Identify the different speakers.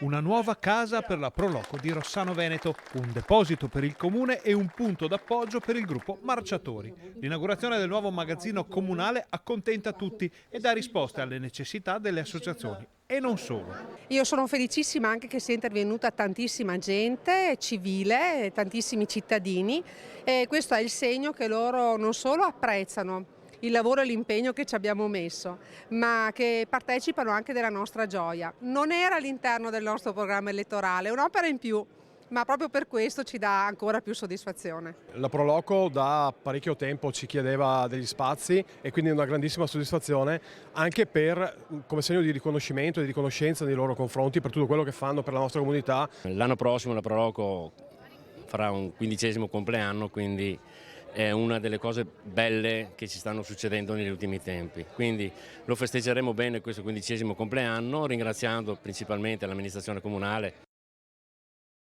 Speaker 1: Una nuova casa per la Proloco di Rossano Veneto, un deposito per il comune e un punto d'appoggio per il gruppo Marciatori. L'inaugurazione del nuovo magazzino comunale accontenta tutti e dà risposte alle necessità delle associazioni. E non solo.
Speaker 2: Io sono felicissima anche che sia intervenuta tantissima gente civile, tantissimi cittadini, e questo è il segno che loro non solo apprezzano il lavoro e l'impegno che ci abbiamo messo, ma che partecipano anche della nostra gioia. Non era all'interno del nostro programma elettorale, è un'opera in più, ma proprio per questo ci dà ancora più soddisfazione.
Speaker 3: La Proloco da parecchio tempo ci chiedeva degli spazi e quindi una grandissima soddisfazione anche come segno di riconoscimento e di riconoscenza nei loro confronti per tutto quello che fanno per la nostra comunità.
Speaker 4: L'anno prossimo la Proloco farà un 15° compleanno, quindi è una delle cose belle che ci stanno succedendo negli ultimi tempi. Quindi lo festeggeremo bene questo 15° compleanno, ringraziando principalmente l'amministrazione comunale